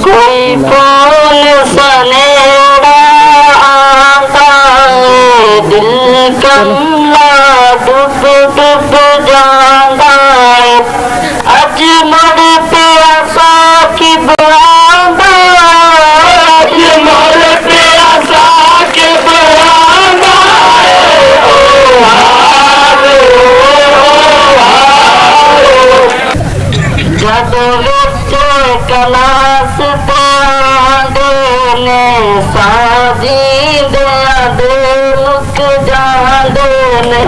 कोई फूल सनेड़ा आता है, दिल कमला डुब डुब जाता है, अजमल प्यासा की बुआदा, अजमल प्यासा की बुआदा जदों विच कलास ने साजी दे मुक जांदे ने,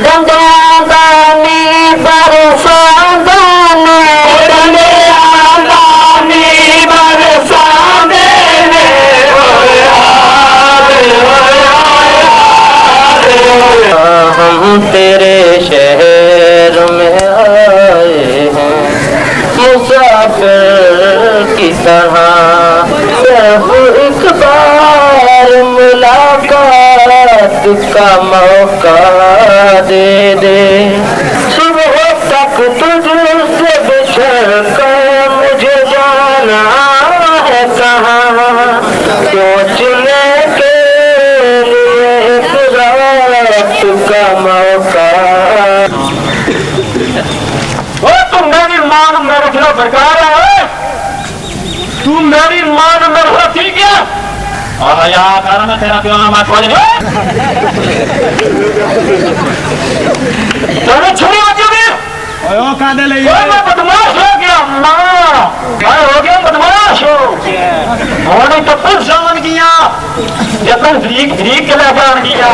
डंडियां दा मीं बरसांदे ने, डंडियां दा मीं बरसांदे ने, हम तेरे शहर में आए हैं मुसाफिर की तरह, सिर्फ एक बार मुलाकात का मौका दे दे, सुबह तक तुझसे बिछड़ कर मुझे जाना है कहाँ, सोचने के लिए एक रात का मौका। तुम मेरी मान मेरे खिलाफ बरकरार है, तू मेरी मान मेरे खिलाफ ठीक है, और यार कारण मैं तेरा क्यों ना खोज छोड़ी बच्चों कादे ले मैं बदमाश हो गया, मैं हो गया बदमाश होने तो कुछ जान किया जब भीख भीख के जान किया।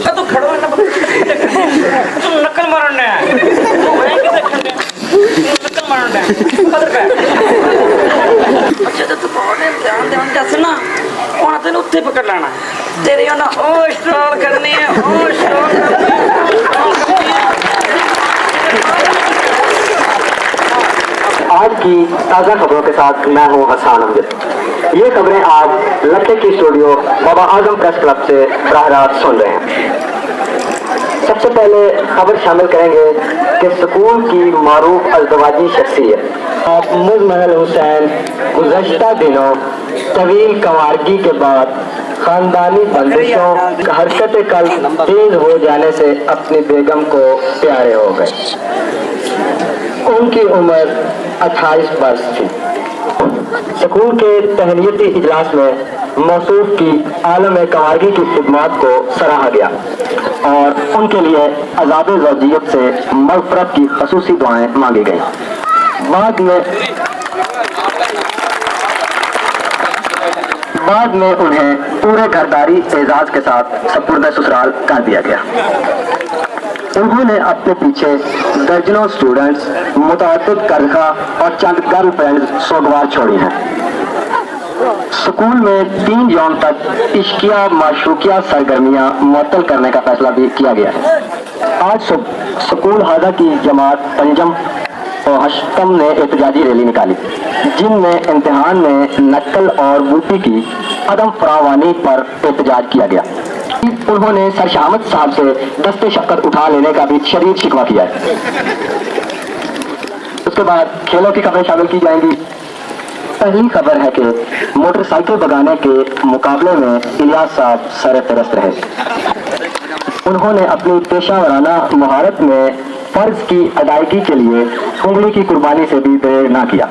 तो खड़ो है ना तुम नकल मारने है नकल मारने अच्छा तो तू कौन है ध्यान ध्यान दस ना वहां तेन उत्थे पकड़ लेना तेरे ना ओ स्ट्रोल करनी है ओ स्ट्रोल आज की ताज़ा खबरों के साथ मैं हूं हसन अमजद। ये खबरें आप लट्टे की स्टूडियो बाबा आजम प्रेस क्लब से बराह रास्त सुन रहे हैं। सबसे पहले खबर शामिल करेंगे कि स्कूल की मारूफ अज़दवाजी शख्सियत मुजमहल हुसैन गुज़श्ता दिनों तवील कंवारगी के बाद खानदानी बंदिशों हरकत कल्ब तेज हो जाने से अपनी बेगम को प्यारे हो गए। उनकी उम्र 28 वर्ष थी। स्कूल के तहनीती इजलास में मौसूफ की आलम कमारगी की खिदमात को सराहा गया और उनके लिए अज़ाब ज़ौजियत से मग़फ़रत की ख़ुसूसी दुआएं मांगी गई। बाद में उन्हें पूरे घरदारी एजाज के साथ सपुर्द ससुराल कर दिया गया। उन्होंने अपने पीछे दर्जनों स्टूडेंट्स, मुतअद्दिद कर्ज़ा और चंद गर्लफ्रेंड्स सोगवार छोड़ी हैं। स्कूल में 3 यौम तक इश्किया माशूकिया सरगर्मियां मुअत्तल करने का फैसला भी किया गया है। आज सुबह स्कूल हाजा की जमात पंजम और हश्तम ने एहतजाजी रैली निकाली, जिनमें इम्तिहान में नकल और बूटी की अदम फरावानी पर एहतजाज किया गया। उन्होंने सरशामत साहब से दस्ते शक्कर उठा लेने का भी शदीद शिकवा किया है। उसके बाद खेलों की खबरें शामिल की जाएंगी। पहली खबर है कि मोटरसाइकिल भगाने के मुकाबले में इलियास साहब सरफहरिस्त रहे। उन्होंने अपनी पेशा वराना महारत में फर्ज की अदायगी के लिए उंगली की कुर्बानी से भी परहेज ना किया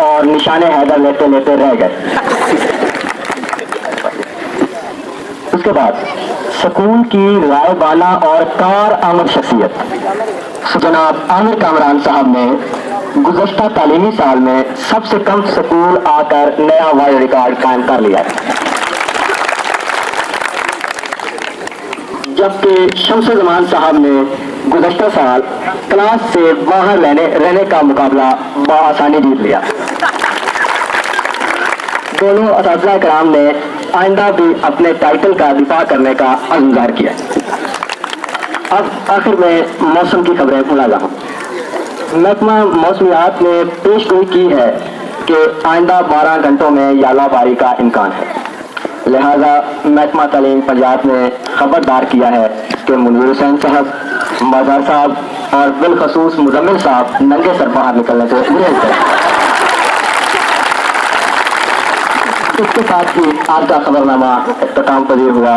और निशाने हैदर लेते लेते रह गए। उसके बाद स्कूल की रायबाना और कार आमद शख्सियत जनाब आमिर कामरान साहब ने गुज़श्ता तालीमी साल में सबसे कम स्कूल आकर नया वर्ल्ड रिकॉर्ड कायम कर लिया है, जबकि शमसुल जमान साहब ने गुज़श्ता साल क्लास से बाहर रहने का मुकाबला बआसानी जीत लिया। दोनों असातिज़ा कराम ने आइंदा भी अपने टाइटल का दिफा करने का अज़्म ज़ाहिर किया। अब आखिर में मौसम की खबरें मुलाज़ा हूँ। महकमा मौसमियात ने पेश गोई की है कि आइंदा 12 घंटों में यालाबारी का इम्कान है, लिहाजा महकमा तालीम पंजाब ने खबरदार किया है कि मुनीर हुसैन साहब, मज़हर साहब और बिलखसूस मुजम्मिल साहब नंगे सर बाहर निकलने से गुरेज करें। इसके साथ ही आज का खबरनामा इख्तिताम पजीर हुआ।